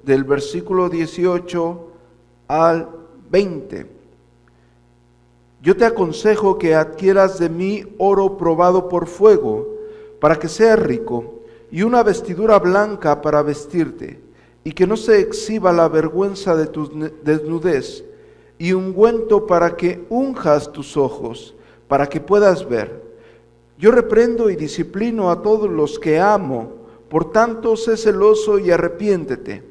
del versículo 18 al 20. Yo te aconsejo que adquieras de mí oro probado por fuego, para que seas rico, y una vestidura blanca para vestirte, y que no se exhiba la vergüenza de tu desnudez, y ungüento para que unjas tus ojos, para que puedas ver. Yo reprendo y disciplino a todos los que amo, por tanto sé celoso y arrepiéntete.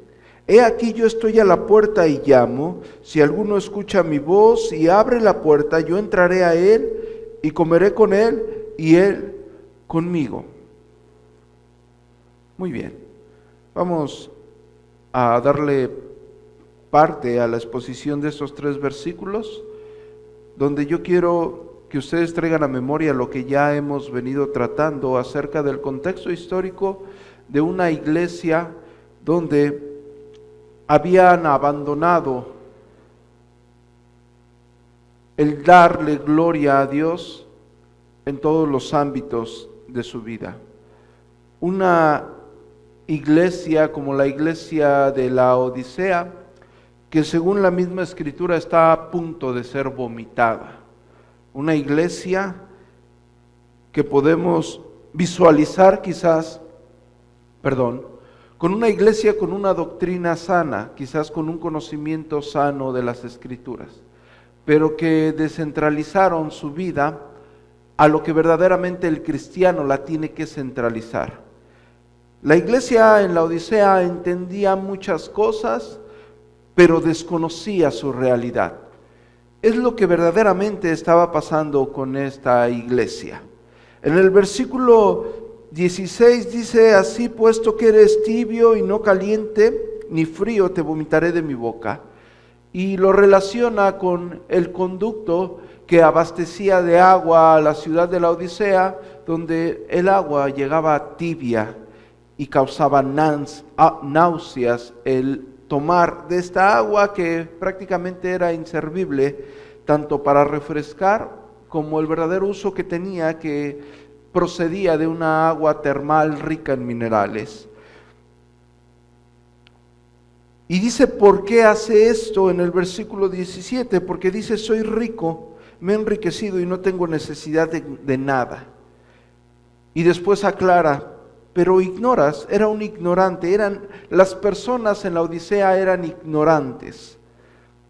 He aquí yo estoy a la puerta y llamo. Si alguno escucha mi voz y abre la puerta, yo entraré a él y comeré con él y él conmigo. Muy bien, vamos a darle parte a la exposición de estos 3 versículos, donde yo quiero que ustedes traigan a memoria lo que ya hemos venido tratando acerca del contexto histórico de una iglesia donde habían abandonado el darle gloria a Dios en todos los ámbitos de su vida. Una iglesia como la iglesia de la Odisea, que según la misma escritura está a punto de ser vomitada. Una iglesia que podemos visualizar con una iglesia con una doctrina sana, quizás con un conocimiento sano de las escrituras, pero que descentralizaron su vida a lo que verdaderamente el cristiano la tiene que centralizar. La iglesia en la Odisea entendía muchas cosas, pero desconocía su realidad. Es lo que verdaderamente estaba pasando con esta iglesia. En el versículo 16 dice: así puesto que eres tibio y no caliente ni frío, te vomitaré de mi boca. Y lo relaciona con el conducto que abastecía de agua a la ciudad de la Odisea, donde el agua llegaba tibia y causaba náuseas el tomar de esta agua, que prácticamente era inservible tanto para refrescar como el verdadero uso que tenía, que procedía de una agua termal rica en minerales. Y dice, ¿por qué hace esto? En el versículo 17, porque dice: soy rico, me he enriquecido y no tengo necesidad de nada. Y después aclara: pero ignoras, era un ignorante, las personas en la Odisea eran ignorantes,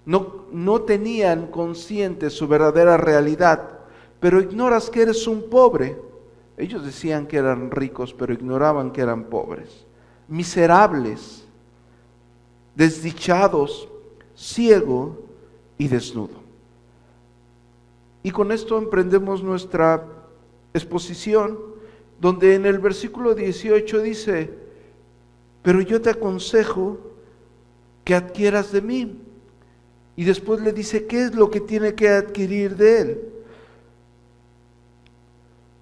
no tenían consciente su verdadera realidad, pero ignoras que eres un pobre. Ellos decían que eran ricos, pero ignoraban que eran pobres, miserables, desdichados, ciego y desnudo. Y con esto emprendemos nuestra exposición, donde en el versículo 18 dice: pero yo te aconsejo que adquieras de mí. Y después le dice qué es lo que tiene que adquirir de él.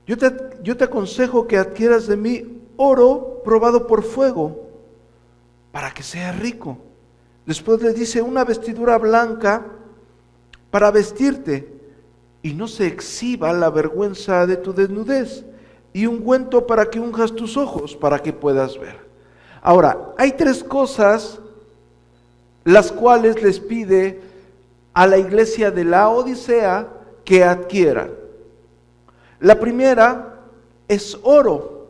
Yo te aconsejo que adquieras de mí oro probado por fuego, para que seas rico. Después le dice: una vestidura blanca para vestirte, y no se exhiba la vergüenza de tu desnudez, y ungüento para que unjas tus ojos, para que puedas ver. Ahora, hay 3 cosas las cuales les pide a la iglesia de la Odisea que adquieran. La primera es oro,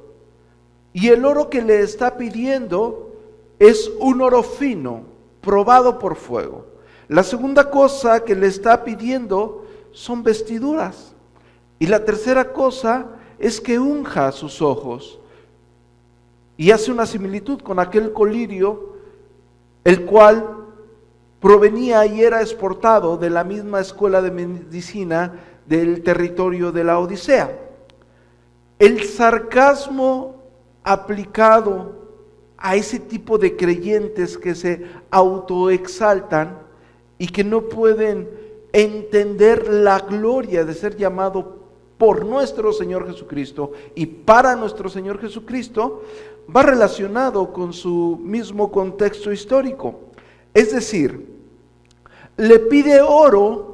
y el oro que le está pidiendo es un oro fino, probado por fuego. La segunda cosa que le está pidiendo son vestiduras, y la tercera cosa es que unja sus ojos. Y hace una similitud con aquel colirio, el cual provenía y era exportado de la misma escuela de medicina del territorio de la Odisea. El sarcasmo aplicado a ese tipo de creyentes que se autoexaltan y que no pueden entender la gloria de ser llamado por nuestro Señor Jesucristo y para nuestro Señor Jesucristo, va relacionado con su mismo contexto histórico. Es decir, le pide oro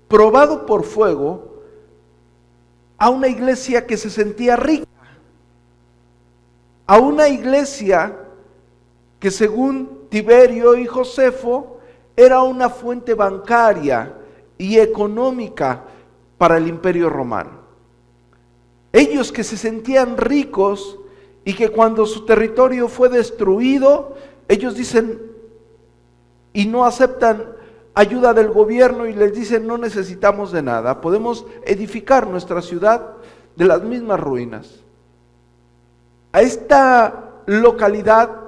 probado por fuego a una iglesia que se sentía rica, a una iglesia que según Tiberio y Josefo era una fuente bancaria y económica para el Imperio Romano. Ellos que se sentían ricos y que cuando su territorio fue destruido, ellos dicen y no aceptan ayuda del gobierno y les dicen: no necesitamos de nada, podemos edificar nuestra ciudad de las mismas ruinas. A esta localidad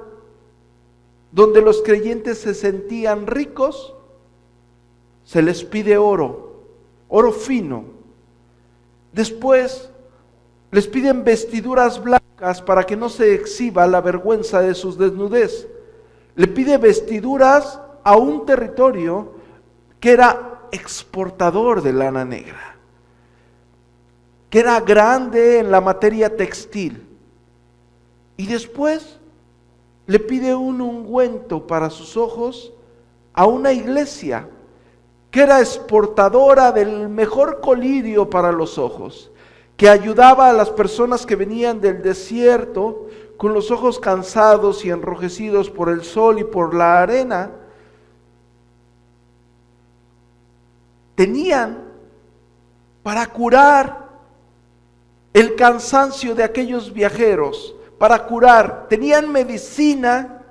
donde los creyentes se sentían ricos, se les pide oro, oro fino. Después les piden vestiduras blancas para que no se exhiba la vergüenza de su desnudez. Le pide vestiduras a un territorio que era exportador de lana negra, que era grande en la materia textil. Y después le pide un ungüento para sus ojos a una iglesia que era exportadora del mejor colirio para los ojos, que ayudaba a las personas que venían del desierto con los ojos cansados y enrojecidos por el sol y por la arena. Tenían para curar el cansancio de aquellos viajeros, tenían medicina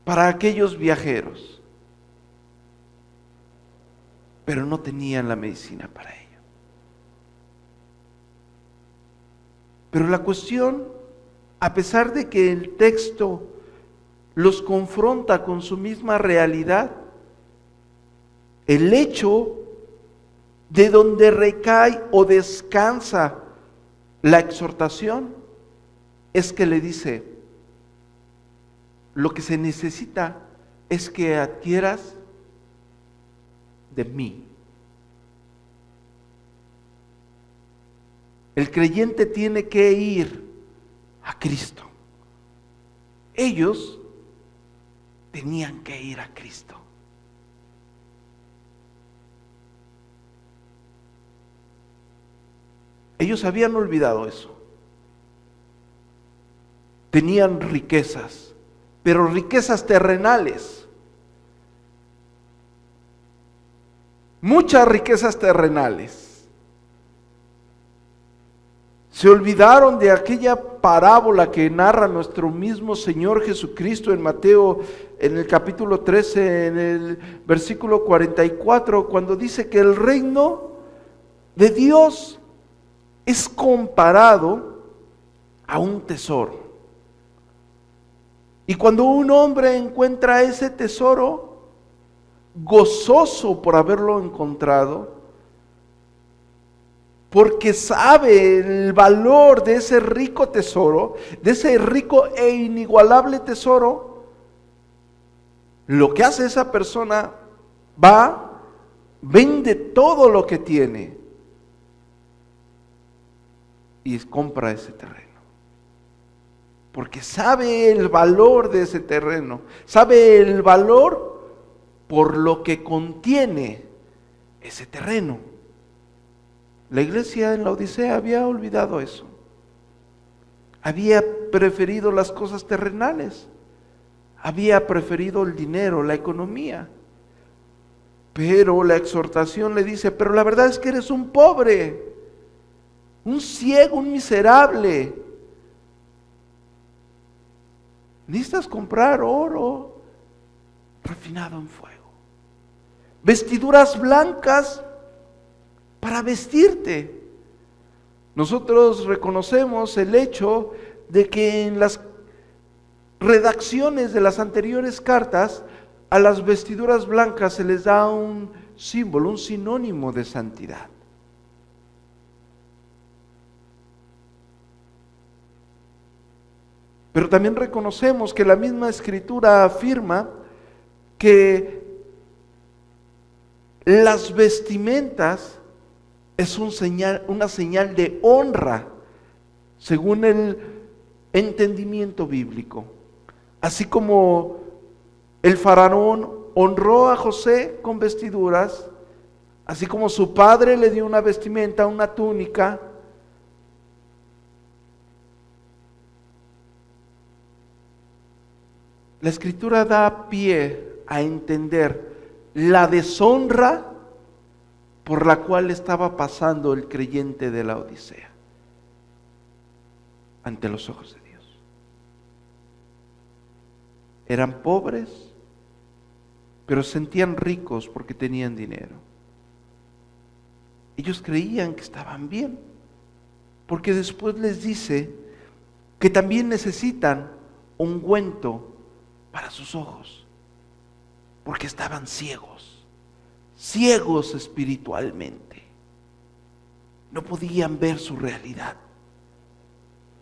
para aquellos viajeros, pero no tenían la medicina para ellos. Pero la cuestión, a pesar de que el texto los confronta con su misma realidad, el hecho de donde recae o descansa la exhortación es que le dice: lo que se necesita es que adquieras de mí. El creyente tiene que ir a Cristo. Ellos tenían que ir a Cristo. Ellos habían olvidado eso. Tenían riquezas, pero riquezas terrenales. Muchas riquezas terrenales. Se olvidaron de aquella parábola que narra nuestro mismo Señor Jesucristo en Mateo, en el capítulo 13, en el versículo 44, cuando dice que el reino de Dios es comparado a un tesoro. Y cuando un hombre encuentra ese tesoro, gozoso por haberlo encontrado, porque sabe el valor de ese rico tesoro, de ese rico e inigualable tesoro, lo que hace esa persona, vende todo lo que tiene y compra ese terreno. Porque sabe el valor de ese terreno, sabe el valor por lo que contiene ese terreno. La iglesia en la Odisea había olvidado eso. Había preferido las cosas terrenales. Había preferido el dinero, la economía. Pero la exhortación le dice: pero la verdad es que eres un pobre, un ciego, un miserable. Necesitas comprar oro refinado en fuego, vestiduras blancas para vestirte. Nosotros reconocemos el hecho de que en las redacciones de las anteriores cartas, a las vestiduras blancas se les da un símbolo, un sinónimo de santidad. Pero también reconocemos que la misma Escritura afirma que las vestimentas es una señal de honra, según el entendimiento bíblico. Así como el faraón honró a José con vestiduras, así como su padre le dio una vestimenta, una túnica, La Escritura da pie a entender la deshonra por la cual estaba pasando el creyente de la Odisea ante los ojos de Dios. Eran pobres, pero se sentían ricos porque tenían dinero. Ellos creían que estaban bien, porque después les dice que también necesitan ungüento para sus ojos, porque estaban ciegos espiritualmente. No podían ver su realidad.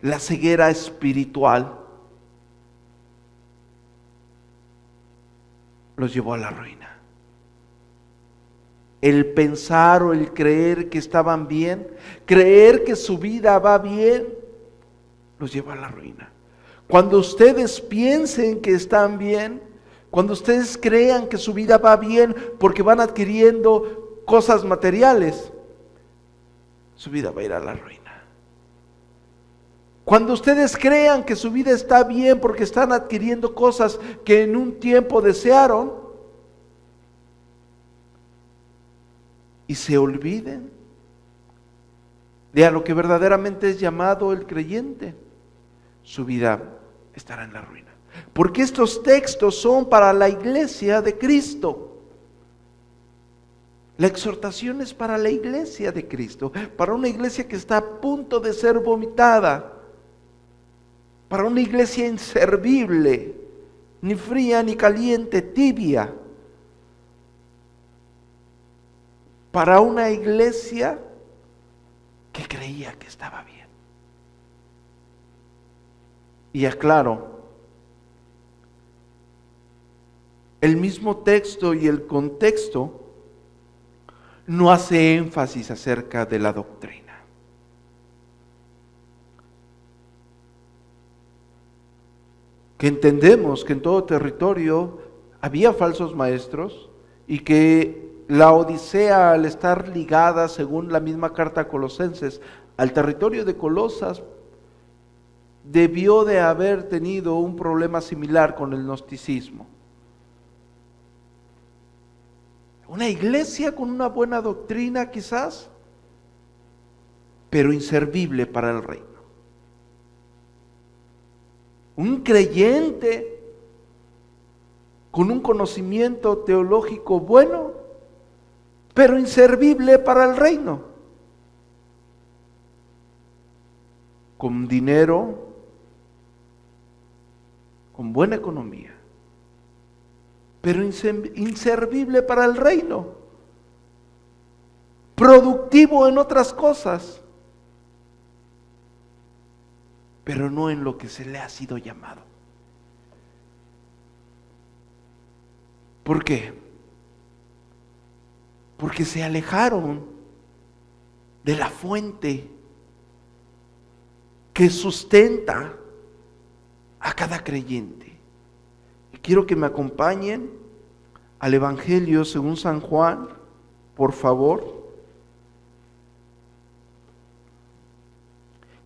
La ceguera espiritual los llevó a la ruina. El pensar o el creer que estaban bien, creer que su vida va bien, los lleva a la ruina. Cuando ustedes piensen que están bien, cuando ustedes crean que su vida va bien porque van adquiriendo cosas materiales, su vida va a ir a la ruina. Cuando ustedes crean que su vida está bien porque están adquiriendo cosas que en un tiempo desearon y se olviden de a lo que verdaderamente es llamado el creyente, su vida estará en la ruina. Porque estos textos son para la iglesia de Cristo. La exhortación es para la iglesia de Cristo, para una iglesia que está a punto de ser vomitada, para una iglesia inservible, ni fría ni caliente, tibia, para una iglesia que creía que estaba bien. Y aclaro, el mismo texto y el contexto no hace énfasis acerca de la doctrina. Que entendemos que en todo territorio había falsos maestros y que la Odisea, al estar ligada, según la misma carta a Colosenses, al territorio de Colosas, debió de haber tenido un problema similar con el gnosticismo. Una iglesia con una buena doctrina quizás, pero inservible para el reino. Un creyente con un conocimiento teológico bueno, pero inservible para el reino. Con dinero, con buena economía, pero inservible para el reino. Productivo en otras cosas, pero no en lo que se le ha sido llamado. ¿Por qué? Porque se alejaron de la fuente que sustenta a cada creyente. Y quiero que me acompañen al Evangelio según San Juan, por favor.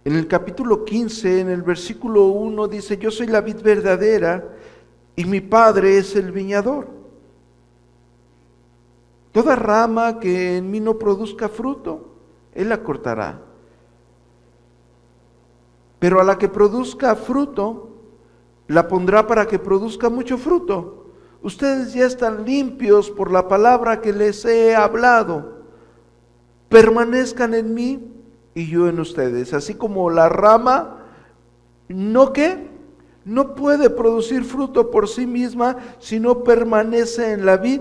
En el capítulo 15, en el versículo 1 dice: yo soy la vid verdadera y mi Padre es el viñador. Toda rama que en mí no produzca fruto, Él la cortará. Pero a la que produzca fruto, la pondrá para que produzca mucho fruto. Ustedes ya están limpios por la palabra que les he hablado. Permanezcan en mí y yo en ustedes. Así como la rama no puede producir fruto por sí misma si no permanece en la vid,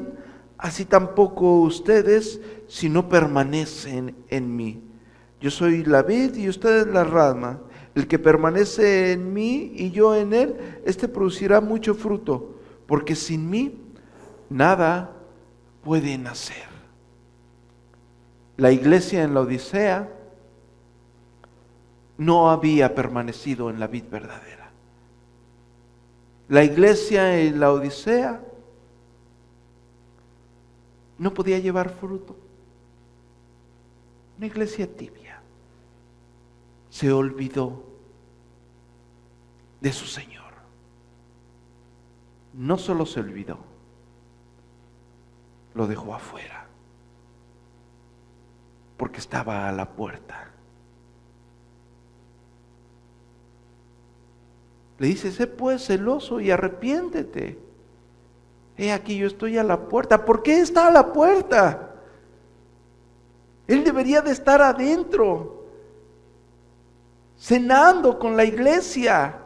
así tampoco ustedes si no permanecen en mí. Yo soy la vid y ustedes la rama. El que permanece en mí y yo en él, este producirá mucho fruto, porque sin mí nada puede nacer. La iglesia en la Odisea no había permanecido en la vid verdadera. La iglesia en la Odisea no podía llevar fruto. Una iglesia tibia. Se olvidó de su Señor. no solo se olvidó, lo dejó afuera, porque estaba a la puerta. Le dice: sé pues celoso y arrepiéntete. He aquí, yo estoy a la puerta. ¿Por qué está a la puerta? Él debería de estar adentro, cenando con la iglesia,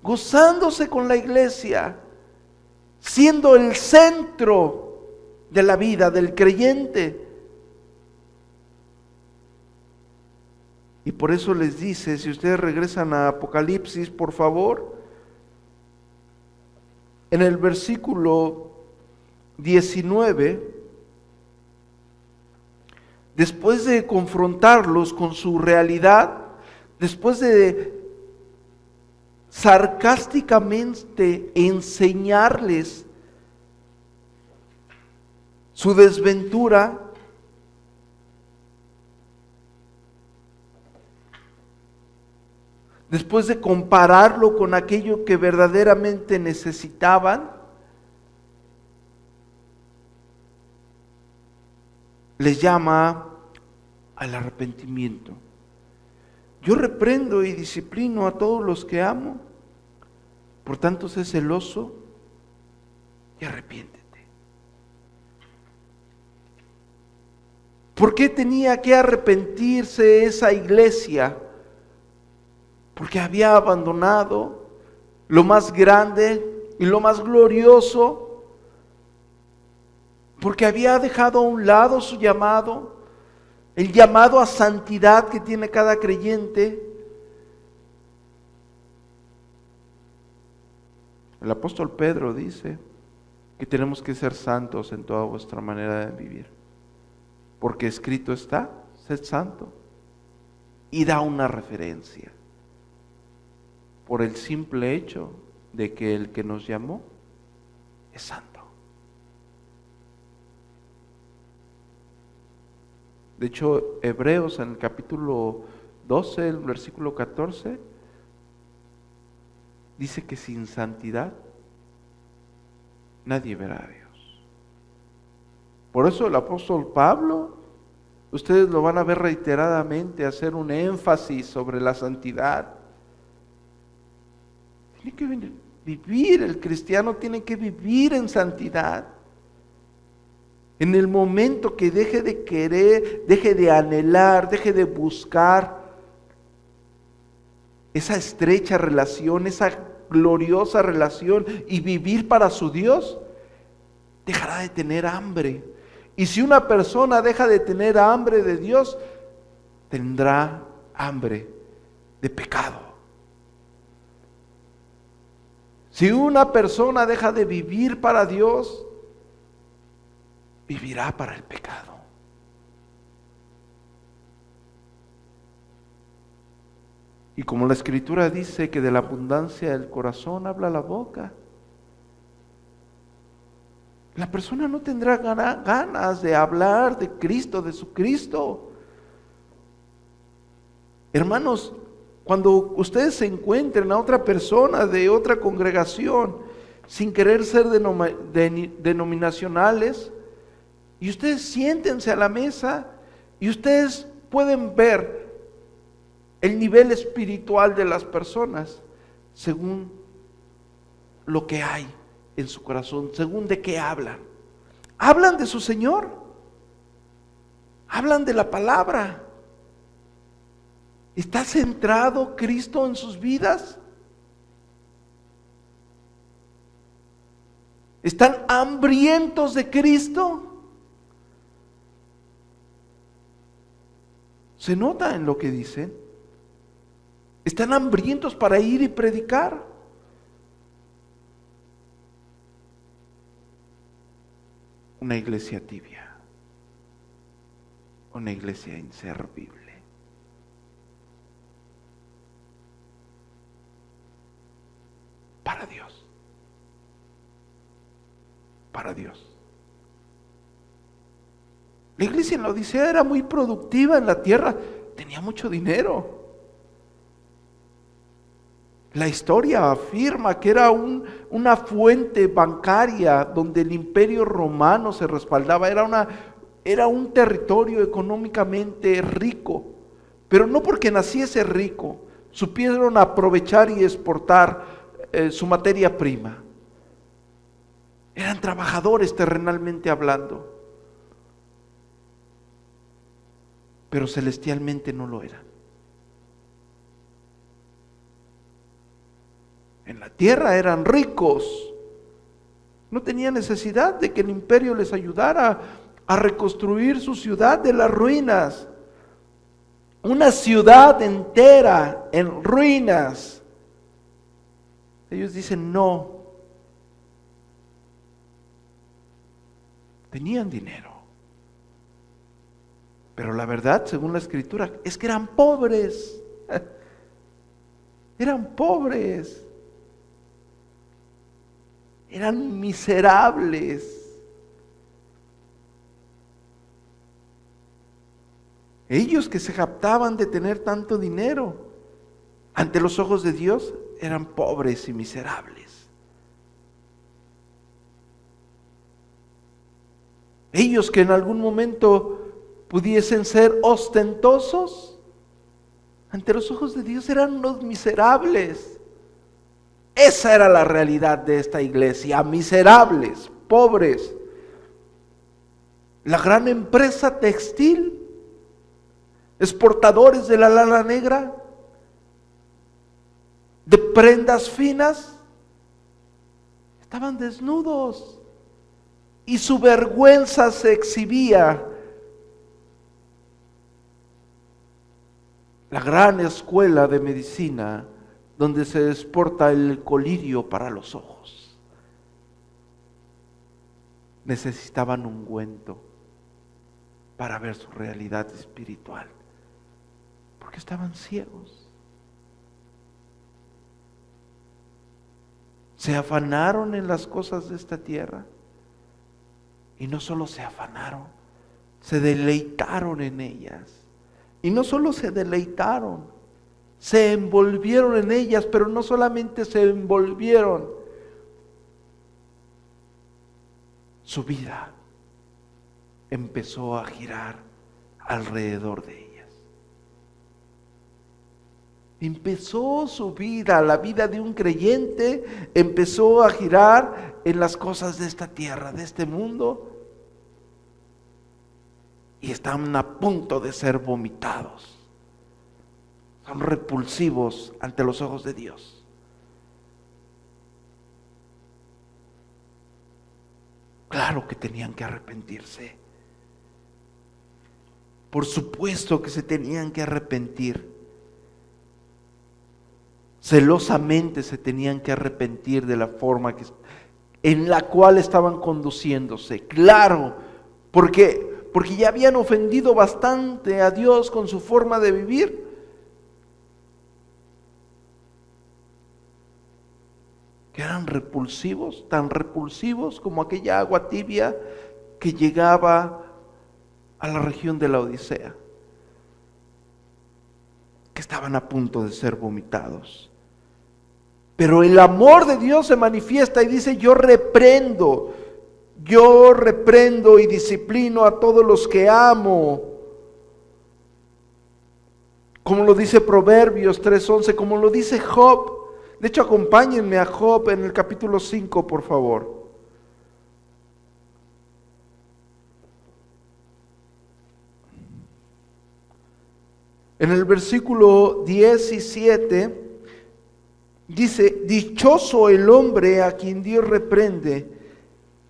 gozándose con la iglesia, siendo el centro de la vida del creyente. Y por eso les dice, si ustedes regresan a Apocalipsis, por favor, en el versículo 19, después de confrontarlos con su realidad, después de sarcásticamente enseñarles su desventura, después de compararlo con aquello que verdaderamente necesitaban, les llama al arrepentimiento. Yo reprendo y disciplino a todos los que amo, por tanto sé celoso y arrepiéntete. ¿Por qué tenía que arrepentirse esa iglesia? Porque había abandonado lo más grande y lo más glorioso, porque había dejado a un lado su llamado, el llamado a santidad que tiene cada creyente. El apóstol Pedro dice que tenemos que ser santos en toda vuestra manera de vivir, porque escrito está: sed santo, y da una referencia por el simple hecho de que el que nos llamó es santo. De hecho, Hebreos en el capítulo 12, el versículo 14, dice que sin santidad nadie verá a Dios. Por eso el apóstol Pablo, ustedes lo van a ver reiteradamente hacer un énfasis sobre la santidad. Tiene que vivir, el cristiano tiene que vivir en santidad. En el momento que deje de querer, deje de anhelar, deje de buscar esa estrecha relación, esa gloriosa relación y vivir para su Dios, dejará de tener hambre. Y si una persona deja de tener hambre de Dios, tendrá hambre de pecado. Si una persona deja de vivir para Dios, vivirá para el pecado. Y como la Escritura dice que de la abundancia del corazón habla la boca, la persona no tendrá ganas de hablar de Cristo, de su Cristo. Hermanos, cuando ustedes se encuentren a otra persona de otra congregación, sin querer ser denominacionales, y ustedes siéntense a la mesa y ustedes pueden ver el nivel espiritual de las personas según lo que hay en su corazón, según de qué hablan. Hablan de su Señor, hablan de la palabra. ¿Está centrado Cristo en sus vidas? ¿Están hambrientos de Cristo? Se nota en lo que dicen. ¿Están hambrientos para ir y predicar? Una iglesia tibia, una iglesia inservible. Para Dios. Para Dios. La iglesia en la Odisea era muy productiva en la tierra, tenía mucho dinero. La historia afirma que era una fuente bancaria donde el imperio romano se respaldaba, era un territorio económicamente rico, pero no porque naciese rico, supieron aprovechar y exportar su materia prima. Eran trabajadores terrenalmente hablando, pero celestialmente no lo eran. En la tierra eran ricos, no tenían necesidad de que el imperio les ayudara a reconstruir su ciudad de las ruinas. Una ciudad entera en ruinas. Ellos dicen no. Tenían dinero. Pero la verdad, según la Escritura, es que eran pobres. Eran pobres. Eran miserables. Ellos que se jactaban de tener tanto dinero, ante los ojos de Dios, eran pobres y miserables. Ellos que en algún momento pudiesen ser ostentosos, ante los ojos de Dios eran unos miserables. Esa era la realidad de esta iglesia, miserables, pobres. La gran empresa textil, exportadores de la lana negra, de prendas finas, estaban desnudos y su vergüenza se exhibía. La gran escuela de medicina donde se exporta el colirio para los ojos, necesitaban ungüento para ver su realidad espiritual, porque estaban ciegos. Se afanaron en las cosas de esta tierra, y no solo se afanaron, se deleitaron en ellas. Y no solo se deleitaron, se envolvieron en ellas, pero no solamente se envolvieron, su vida empezó a girar alrededor de ellas. Empezó su vida, la vida de un creyente, empezó a girar en las cosas de esta tierra, de este mundo, y están a punto de ser vomitados. Son repulsivos ante los ojos de Dios. Claro que tenían que arrepentirse. Por supuesto que se tenían que arrepentir. Celosamente se tenían que arrepentir de la forma en la cual estaban conduciéndose. Claro, porque ya habían ofendido bastante a Dios con su forma de vivir. Que eran repulsivos, tan repulsivos como aquella agua tibia que llegaba a la región de la Odisea, que estaban a punto de ser vomitados. Pero el amor de Dios se manifiesta y dice: yo reprendo y disciplino a todos los que amo. Como lo dice Proverbios 3:11, como lo dice Job. De hecho, acompáñenme a Job en el capítulo 5, por favor. En el versículo 17 dice: dichoso el hombre a quien Dios reprende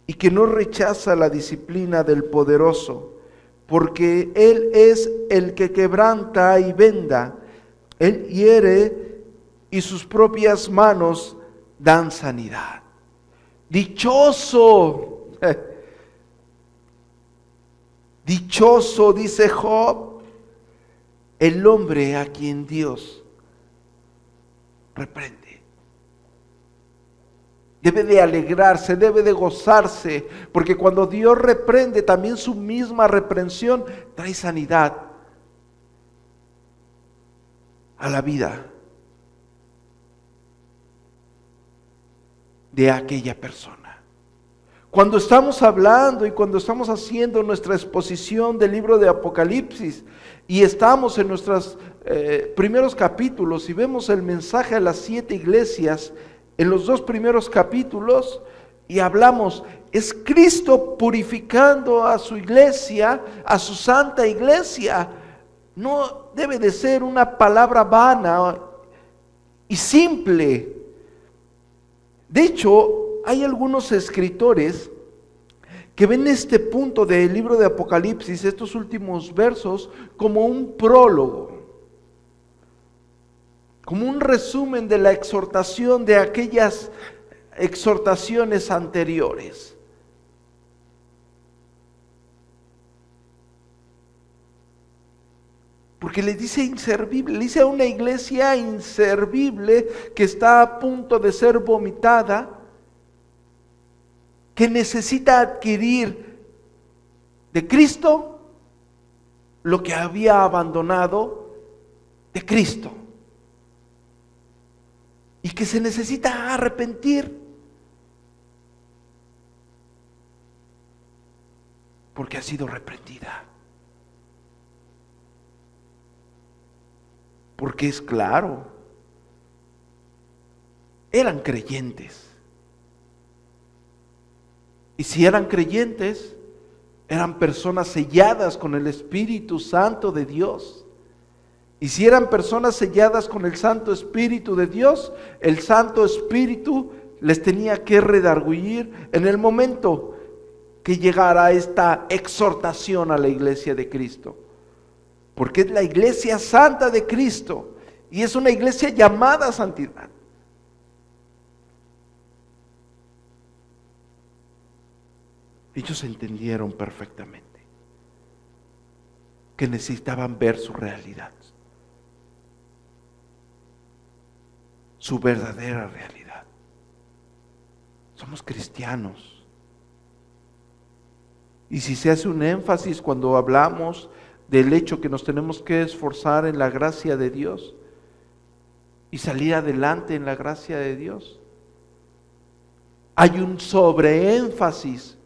y que no rechaza la disciplina del poderoso, porque Él es el que quebranta y venda, Él hiere y sus propias manos dan sanidad. Dichoso, dichoso, dice Job, el hombre a quien Dios reprende. Debe de alegrarse, debe de gozarse, porque cuando Dios reprende, también su misma reprensión trae sanidad a la vida. de aquella persona. Cuando estamos hablando y cuando estamos haciendo nuestra exposición del libro de Apocalipsis y estamos en nuestros primeros capítulos y vemos el mensaje a las 7 iglesias en los 2 primeros capítulos y hablamos, es Cristo purificando a su iglesia, a su santa iglesia. No debe de ser una palabra vana y simple. De hecho, hay algunos escritores que ven este punto del libro de Apocalipsis, estos últimos versos, como un prólogo, como un resumen de la exhortación de aquellas exhortaciones anteriores. Porque le dice inservible, le dice a una iglesia inservible que está a punto de ser vomitada, que necesita adquirir de Cristo lo que había abandonado de Cristo. Y que se necesita arrepentir. Porque ha sido reprendida. Porque es claro, eran creyentes. Y si eran creyentes, eran personas selladas con el Espíritu Santo de Dios. Y si eran personas selladas con el Santo Espíritu de Dios, el Santo Espíritu les tenía que redarguir en el momento que llegara esta exhortación a la iglesia de Cristo. Porque es la iglesia santa de Cristo y es una iglesia llamada a santidad. Ellos entendieron perfectamente que necesitaban ver su realidad, su verdadera realidad. Somos cristianos. Y si se hace un énfasis cuando hablamos del hecho que nos tenemos que esforzar en la gracia de Dios y salir adelante en la gracia de Dios, hay un sobreénfasis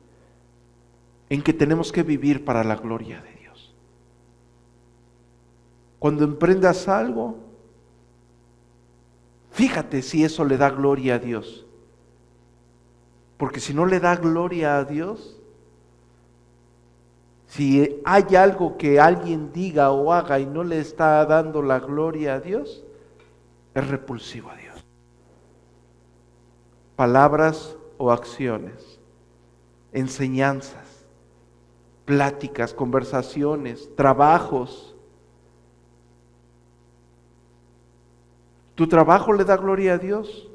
en que tenemos que vivir para la gloria de Dios. Cuando emprendas algo, fíjate si eso le da gloria a Dios. Porque si no le da gloria a Dios, si hay algo que alguien diga o haga y no le está dando la gloria a Dios, es repulsivo a Dios. Palabras o acciones, enseñanzas, pláticas, conversaciones, trabajos. ¿Tu trabajo le da gloria a Dios?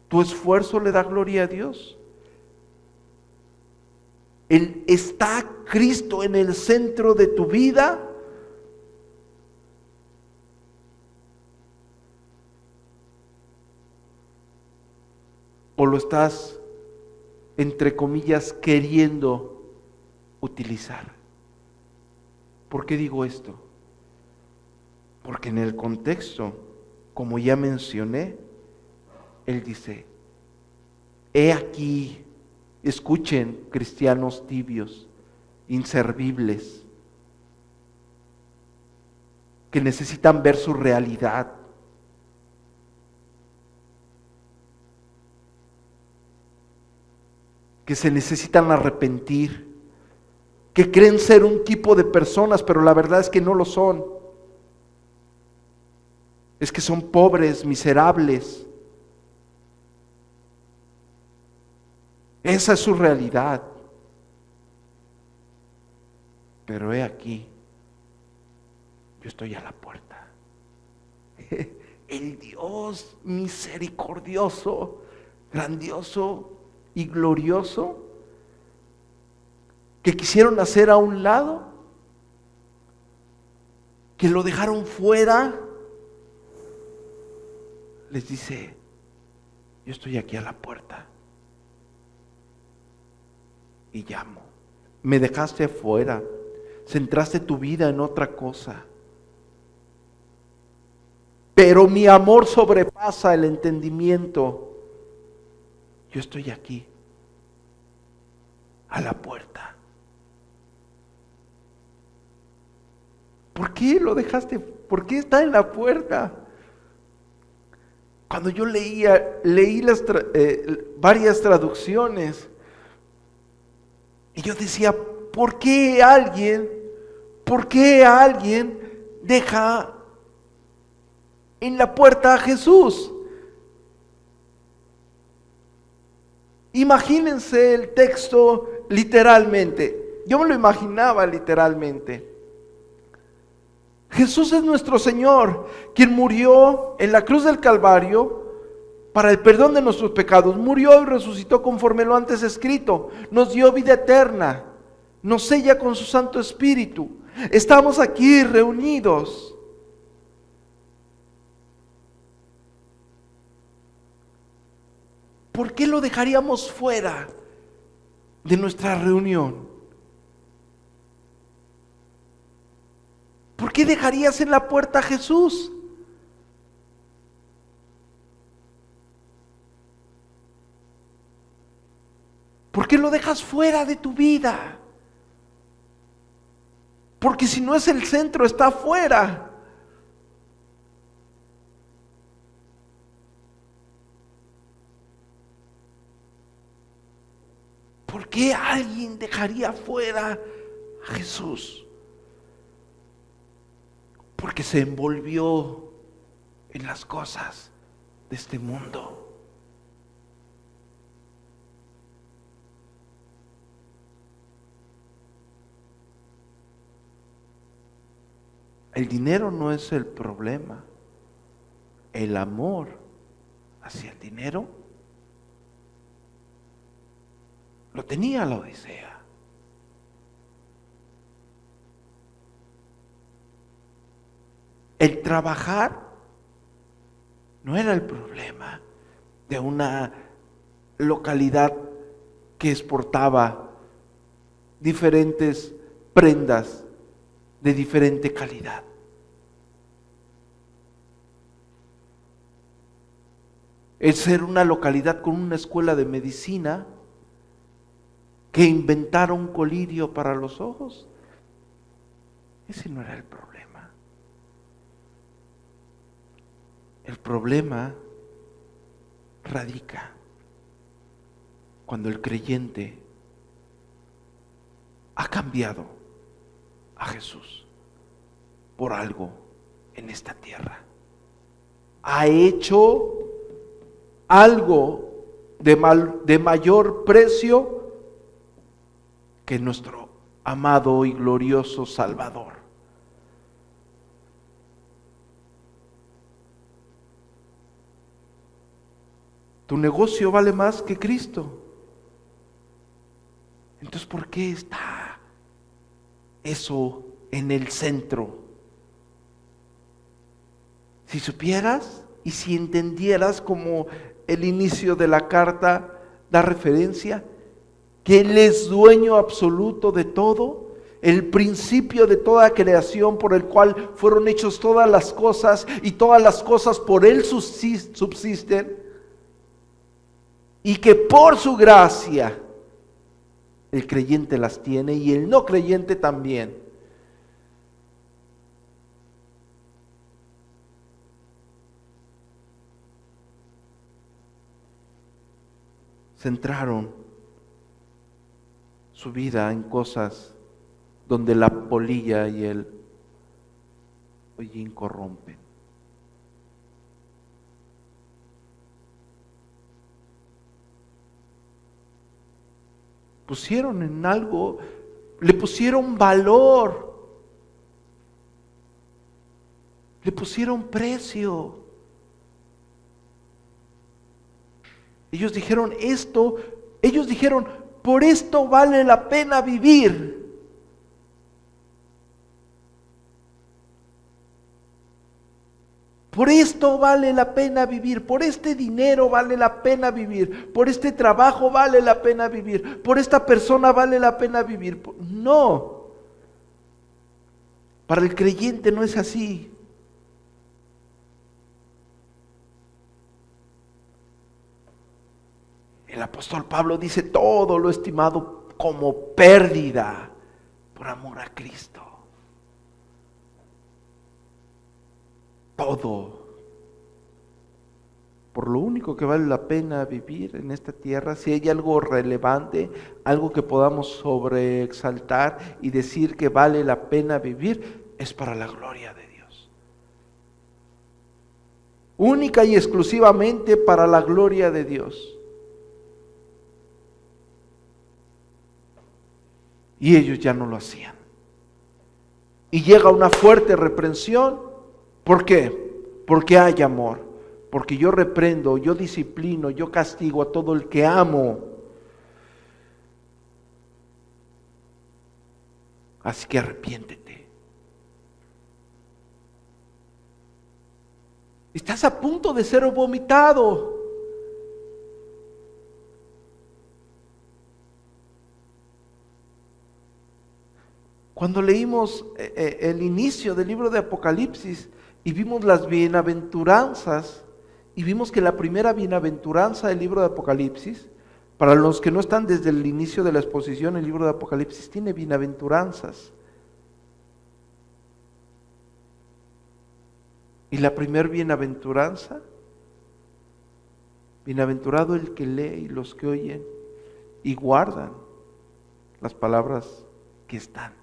¿Tu esfuerzo le da gloria a Dios? ¿Está Cristo en el centro de tu vida? ¿O lo estás, entre comillas, queriendo utilizar? ¿Por qué digo esto? Porque en el contexto, como ya mencioné, él dice, he aquí, escuchen, cristianos tibios, inservibles, que necesitan ver su realidad. Que se necesitan arrepentir, que creen ser un tipo de personas, pero la verdad es que no lo son. Es que son pobres, miserables. Esa es su realidad. Pero he aquí, yo estoy a la puerta. El Dios misericordioso, grandioso y glorioso, que quisieron hacer a un lado, que lo dejaron fuera, les dice, yo estoy aquí a la puerta y llamo. Me dejaste afuera, centraste tu vida en otra cosa. pero mi amor sobrepasa el entendimiento. Yo estoy aquí, a la puerta. ¿Por qué lo dejaste? ¿Por qué está en la puerta? Cuando yo leí varias traducciones, y yo decía, ¿por qué alguien deja en la puerta a Jesús? Imagínense el texto literalmente. Yo me lo imaginaba literalmente. Jesús es nuestro Señor, quien murió en la cruz del Calvario para el perdón de nuestros pecados. Murió y resucitó conforme lo antes escrito. Nos dio vida eterna. Nos sella con su Santo Espíritu. Estamos aquí reunidos. ¿Por qué lo dejaríamos fuera de nuestra reunión? ¿Por qué dejarías en la puerta a Jesús? ¿Por qué lo dejas fuera de tu vida? Porque si no es el centro, está afuera. ¿Por qué alguien dejaría fuera a Jesús? Porque se envolvió en las cosas de este mundo. El dinero no es el problema. El amor hacia el dinero lo tenía la Odisea. El trabajar no era el problema de una localidad que exportaba diferentes prendas de diferente calidad. El ser una localidad con una escuela de medicina que inventaron colirio para los ojos, ese no era el problema. El problema radica cuando el creyente ha cambiado a Jesús por algo en esta tierra. Ha hecho algo de mayor precio que nuestro amado y glorioso Salvador. Tu negocio vale más que Cristo. Entonces, ¿por qué está eso en el centro? Si supieras y si entendieras, como el inicio de la carta da referencia, que Él es dueño absoluto de todo, el principio de toda creación, por el cual fueron hechos todas las cosas y todas las cosas por Él subsisten, y que por su gracia el creyente las tiene y el no creyente también. Centraron su vida en cosas donde la polilla y el hollín corrompen. Pusieron en algo, le pusieron valor, le pusieron precio. Ellos dijeron, por esto vale la pena vivir. Por esto vale la pena vivir, por este dinero vale la pena vivir, por este trabajo vale la pena vivir, por esta persona vale la pena vivir. No, para el creyente no es así. El apóstol Pablo dice, todo lo he estimado como pérdida por amor a Cristo. Todo. Por lo único que vale la pena vivir en esta tierra, si hay algo relevante, algo que podamos sobreexaltar y decir que vale la pena vivir, es para la gloria de Dios. Única y exclusivamente para la gloria de Dios. Y ellos ya no lo hacían. Y llega una fuerte reprensión. ¿Por qué? Porque hay amor. Porque yo reprendo, yo disciplino, yo castigo a todo el que amo. Así que arrepiéntete. Estás a punto de ser vomitado. Cuando leímos el inicio del libro de Apocalipsis y vimos las bienaventuranzas, y vimos que la primera bienaventuranza del libro de Apocalipsis, para los que no están desde el inicio de la exposición, el libro de Apocalipsis tiene bienaventuranzas. Y la primera bienaventuranza, bienaventurado el que lee y los que oyen y guardan las palabras que están.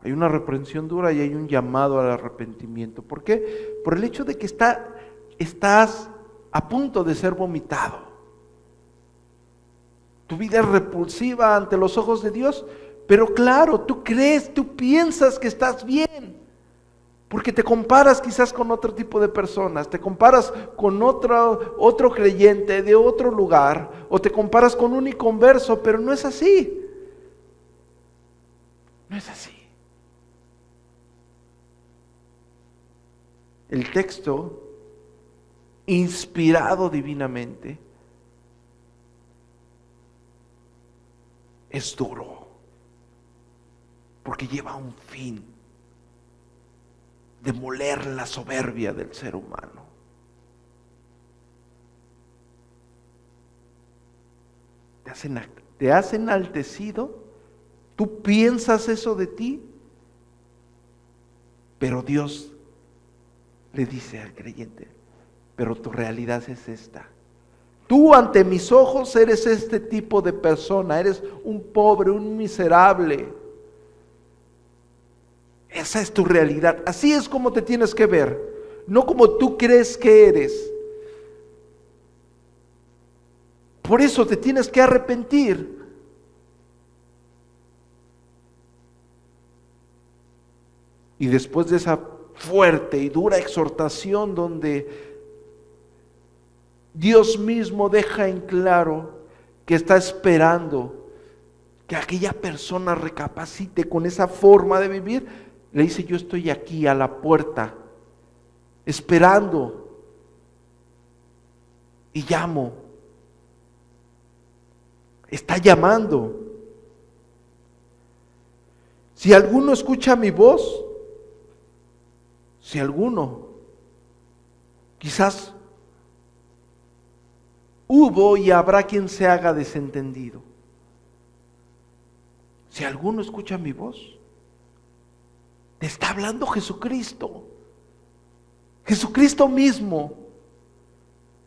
Hay una reprensión dura y hay un llamado al arrepentimiento. ¿Por qué? Por el hecho de que estás a punto de ser vomitado. Tu vida es repulsiva ante los ojos de Dios, pero claro, tú crees, tú piensas que estás bien, porque te comparas quizás con otro tipo de personas, te comparas con otro creyente de otro lugar, o te comparas con un inconverso, pero no es así. No es así. El texto, inspirado divinamente, es duro, porque lleva un fin: demoler la soberbia del ser humano. Te has enaltecido, tú piensas eso de ti, pero Dios le dice al creyente, pero tu realidad es esta. Tú ante mis ojos eres este tipo de persona, eres un pobre, un miserable. Esa es tu realidad, así es como te tienes que ver, no como tú crees que eres. Por eso te tienes que arrepentir. Y después de esa fuerte y dura exhortación donde Dios mismo deja en claro que está esperando que aquella persona recapacite con esa forma de vivir, le dice: yo estoy aquí a la puerta esperando y llamo. Está llamando. Si alguno escucha mi voz, si alguno, quizás hubo y habrá quien se haga desentendido. Si alguno escucha mi voz, te está hablando Jesucristo. Jesucristo mismo.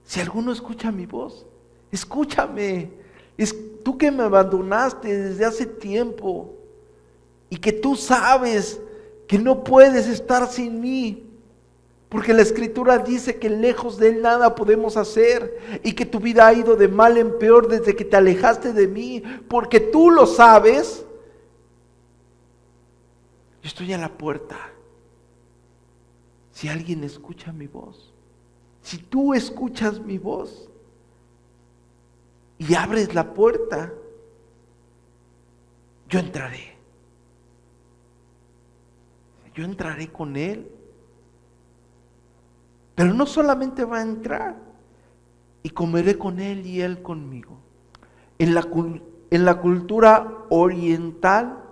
Si alguno escucha mi voz, escúchame. Es tú que me abandonaste desde hace tiempo y que tú sabes que no puedes estar sin mí, porque la Escritura dice que lejos de Él nada podemos hacer y que tu vida ha ido de mal en peor desde que te alejaste de mí, porque tú lo sabes. Yo estoy a la puerta. Si alguien escucha mi voz, si tú escuchas mi voz y abres la puerta, yo entraré. Yo entraré con Él. Pero no solamente va a entrar, y comeré con Él y Él conmigo. En la cultura oriental,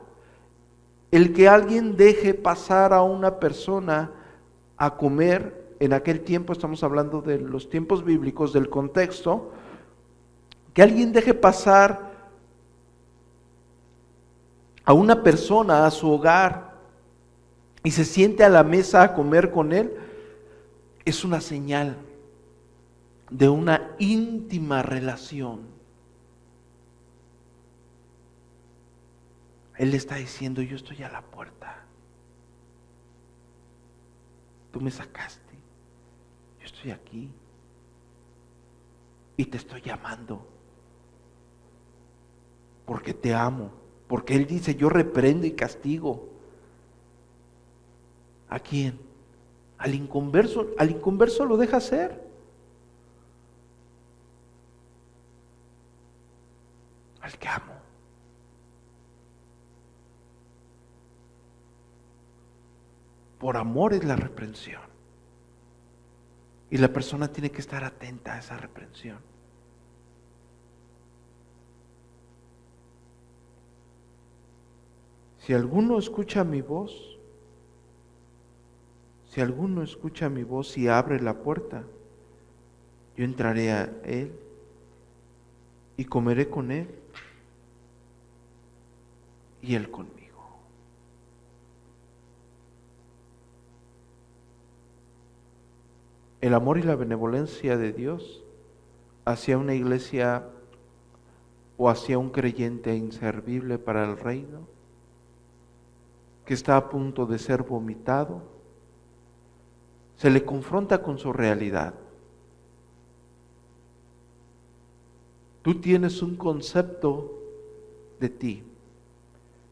el que alguien deje pasar a una persona a comer en aquel tiempo, estamos hablando de los tiempos bíblicos, del contexto, que alguien deje pasar a una persona a su hogar y se siente a la mesa a comer con él, es una señal de una íntima relación. Él le está diciendo: yo estoy a la puerta. Tú me sacaste. Yo estoy aquí. Y te estoy llamando. Porque te amo. Porque Él dice: yo reprendo y castigo. ¿A quién? Al inconverso. Al inconverso lo deja hacer. Al que amo. Por amor es la reprensión. Y la persona tiene que estar atenta a esa reprensión. Si alguno escucha mi voz, y abre la puerta, yo entraré a él y comeré con él y él conmigo. El amor y la benevolencia de Dios hacia una iglesia o hacia un creyente inservible para el reino, que está a punto de ser vomitado, se le confronta con su realidad. Tú tienes un concepto de ti.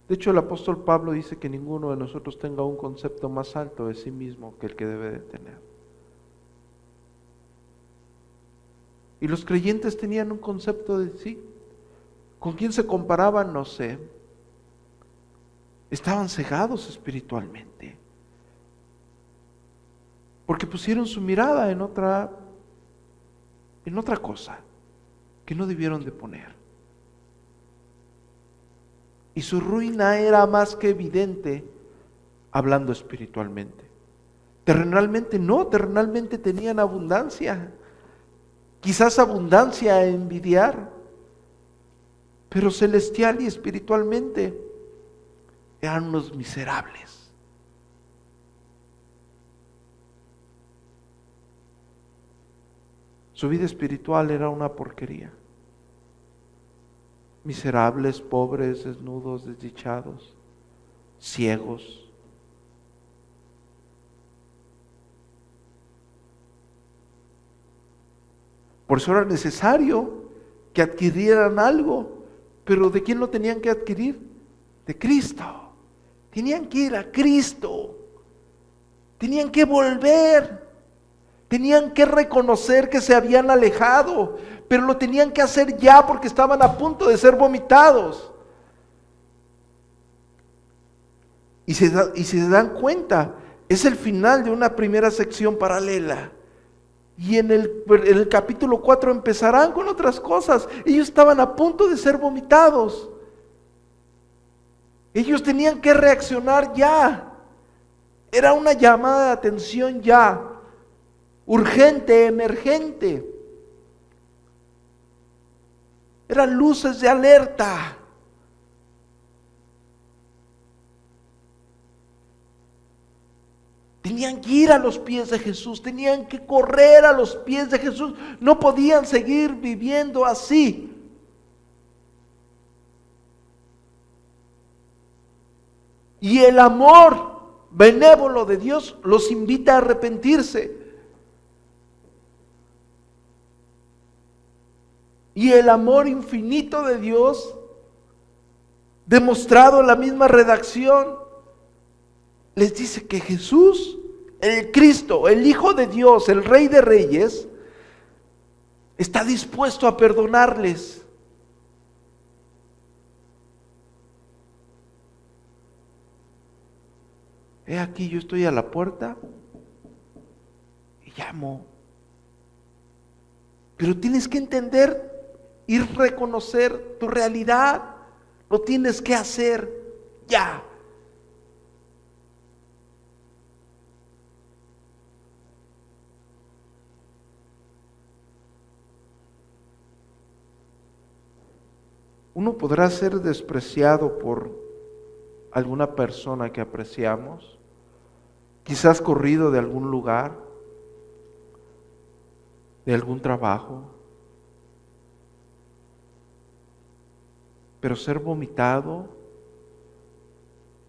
De hecho, el apóstol Pablo dice que ninguno de nosotros tenga un concepto más alto de sí mismo que el que debe de tener. Y los creyentes tenían un concepto de sí. ¿Con quién se comparaban? No sé. Estaban cegados espiritualmente. Porque pusieron su mirada en otra cosa que no debieron de poner. Y su ruina era más que evidente hablando espiritualmente. Terrenalmente no, terrenalmente tenían abundancia. Quizás abundancia a envidiar, pero celestial y espiritualmente eran unos miserables. Su vida espiritual era una porquería. Miserables, pobres, desnudos, desdichados, ciegos. Por eso era necesario que adquirieran algo. Pero ¿de quién lo tenían que adquirir? De Cristo. Tenían que ir a Cristo. Tenían que volver. Tenían que reconocer que se habían alejado. Pero lo tenían que hacer ya porque estaban a punto de ser vomitados. Y se dan cuenta, es el final de una primera sección paralela. Y en el capítulo 4 empezarán con otras cosas. Ellos estaban a punto de ser vomitados. Ellos tenían que reaccionar ya. Era una llamada de atención ya. Urgente, emergente. Eran luces de alerta. Tenían que ir a los pies de Jesús, tenían que correr a los pies de Jesús. No podían seguir viviendo así. Y el amor benévolo de Dios los invita a arrepentirse. Y el amor infinito de Dios, demostrado en la misma redacción, les dice que Jesús, el Cristo, el Hijo de Dios, el Rey de Reyes, está dispuesto a perdonarles. He aquí, yo estoy a la puerta y llamo. Pero tienes que entender y reconocer tu realidad. Lo tienes que hacer ya. Uno podrá ser despreciado por alguna persona que apreciamos, quizás corrido de algún lugar, de algún trabajo, pero ser vomitado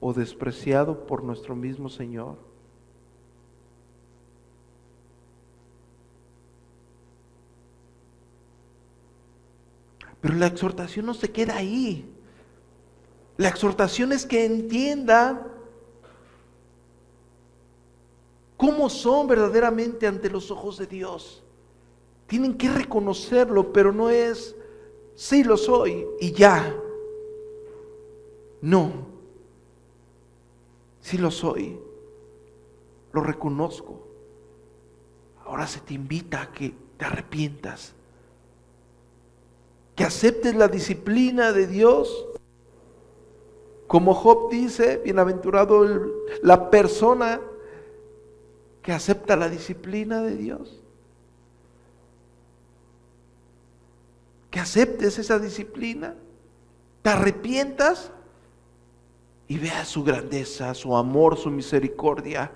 o despreciado por nuestro mismo Señor. Pero la exhortación no se queda ahí. La exhortación es que entienda cómo son verdaderamente ante los ojos de Dios. Tienen que reconocerlo, pero no es, sí lo soy y ya. No, sí lo soy, lo reconozco. Ahora se te invita a que te arrepientas, que aceptes la disciplina de Dios. Como Job dice, bienaventurado la persona que acepta la disciplina de Dios. Que aceptes esa disciplina, te arrepientas y veas su grandeza, su amor, su misericordia.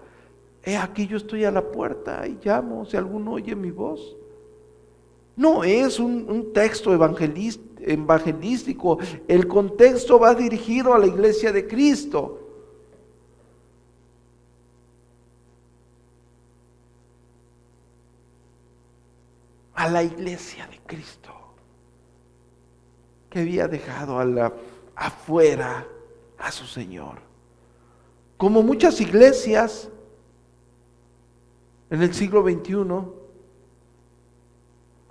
He aquí yo estoy a la puerta y llamo, si alguno oye mi voz. No es un texto evangelístico, el contexto va dirigido a la iglesia de Cristo. A la iglesia de Cristo, que había dejado afuera a su Señor. Como muchas iglesias en el siglo XXI,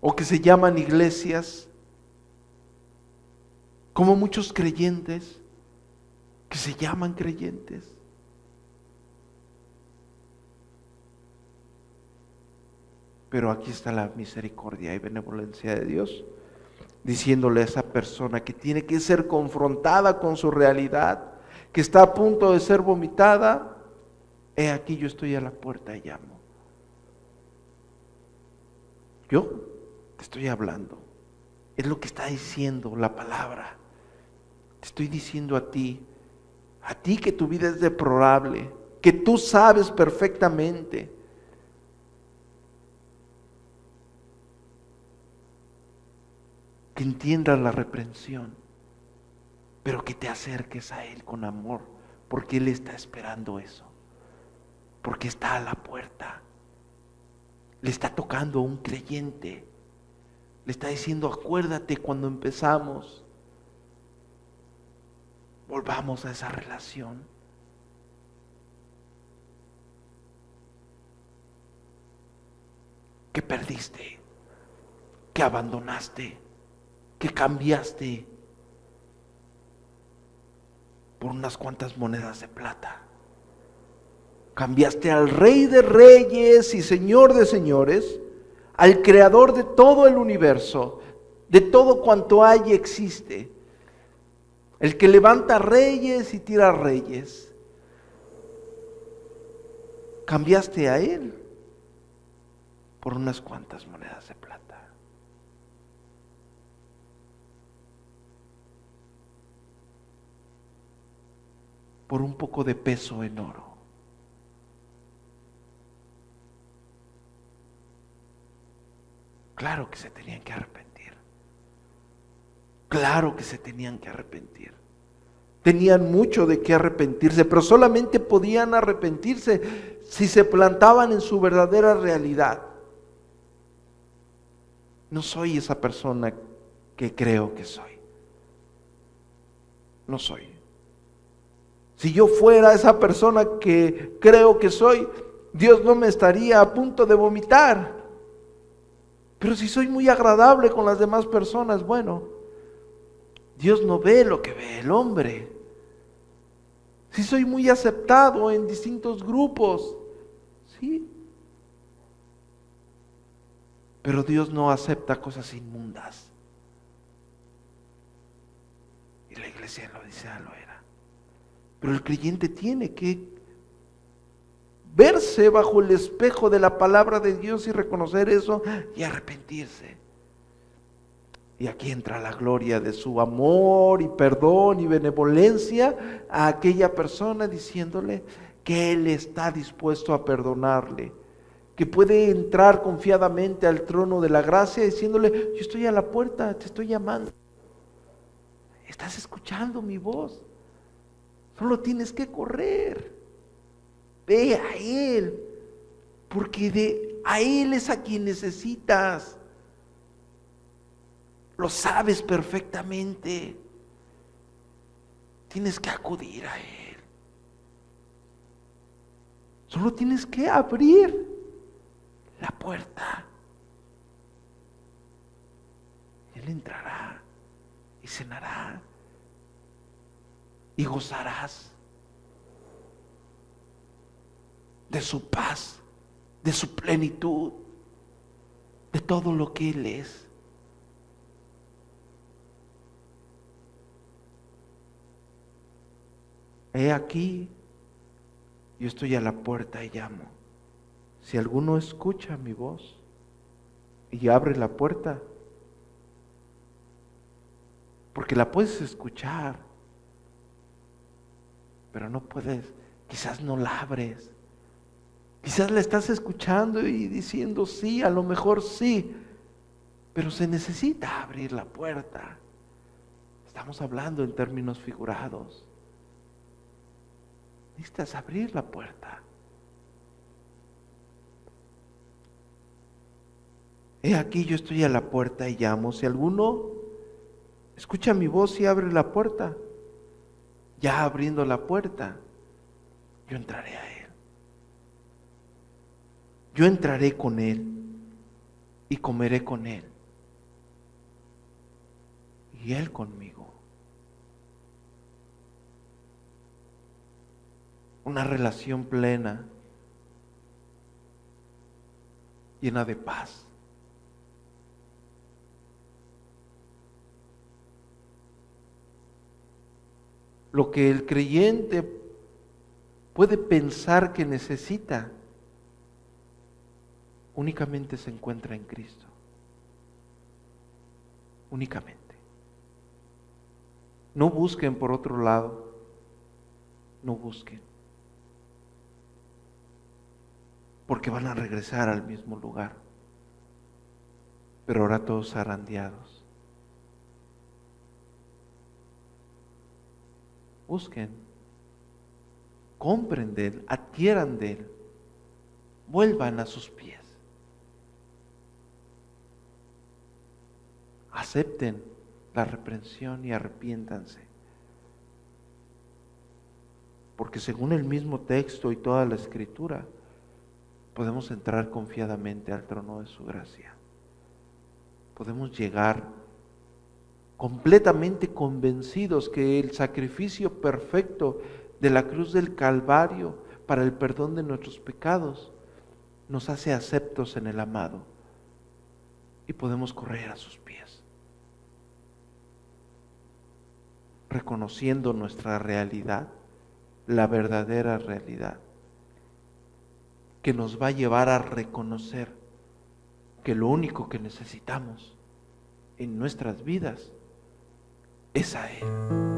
o que se llaman iglesias, como muchos creyentes que se llaman creyentes. Pero aquí está la misericordia y benevolencia de Dios, diciéndole a esa persona que tiene que ser confrontada con su realidad, que está a punto de ser vomitada: he aquí yo estoy a la puerta y llamo. Yo te estoy hablando, es lo que está diciendo la palabra. Te estoy diciendo a ti que tu vida es deplorable, que tú sabes perfectamente que entiendas la reprensión, pero que te acerques a Él con amor, porque Él está esperando eso, porque está a la puerta, le está tocando a un creyente, le está diciendo: acuérdate cuando empezamos, volvamos a esa relación. Que perdiste, que abandonaste, que cambiaste por unas cuantas monedas de plata. Cambiaste al Rey de Reyes y Señor de Señores, al Creador de todo el universo, de todo cuanto hay y existe, el que levanta reyes y tira reyes. Cambiaste a Él por unas cuantas monedas de plata. Por un poco de peso en oro. Claro que se tenían que arrepentir. Claro que se tenían que arrepentir. Tenían mucho de qué arrepentirse, pero solamente podían arrepentirse si se plantaban en su verdadera realidad. No soy esa persona que creo que soy. No soy. Si yo fuera esa persona que creo que soy, Dios no me estaría a punto de vomitar. Pero si soy muy agradable con las demás personas, bueno, Dios no ve lo que ve el hombre. Si soy muy aceptado en distintos grupos, sí. Pero Dios no acepta cosas inmundas. Y la iglesia en la Odisea lo era. Pero el creyente tiene que verse bajo el espejo de la palabra de Dios y reconocer eso y arrepentirse. Y aquí entra la gloria de su amor y perdón y benevolencia a aquella persona, diciéndole que Él está dispuesto a perdonarle, que puede entrar confiadamente al trono de la gracia diciéndole: yo estoy a la puerta, te estoy llamando. Estás escuchando mi voz. Solo tienes que correr. Ve a Él, porque a Él es a quien necesitas. Lo sabes perfectamente. Tienes que acudir a Él. Solo tienes que abrir la puerta. Él entrará y cenará y gozarás de su paz, de su plenitud, de todo lo que Él es. He aquí, yo estoy a la puerta y llamo. Si alguno escucha mi voz y abre la puerta, porque la puedes escuchar, pero no puedes, quizás no la abres. Quizás la estás escuchando y diciendo sí, a lo mejor sí, pero se necesita abrir la puerta. Estamos hablando en términos figurados. Necesitas abrir la puerta. He aquí, yo estoy a la puerta y llamo. Si alguno escucha mi voz y abre la puerta, ya abriendo la puerta, yo entraré a Él. Yo entraré con Él y comeré con Él. Y Él conmigo. Una relación plena, llena de paz. Lo que el creyente puede pensar que necesita, únicamente se encuentra en Cristo. Únicamente. No busquen por otro lado. No busquen. Porque van a regresar al mismo lugar. Pero ahora todos zarandeados. Busquen, compren de Él, adquieran de Él, vuelvan a sus pies. Acepten la reprensión y arrepiéntanse. Porque según el mismo texto y toda la Escritura, podemos entrar confiadamente al trono de su gracia. Podemos llegar completamente convencidos que el sacrificio perfecto de la cruz del Calvario para el perdón de nuestros pecados nos hace aceptos en el amado y podemos correr a sus pies, reconociendo nuestra realidad, la verdadera realidad, que nos va a llevar a reconocer que lo único que necesitamos en nuestras vidas es a Él.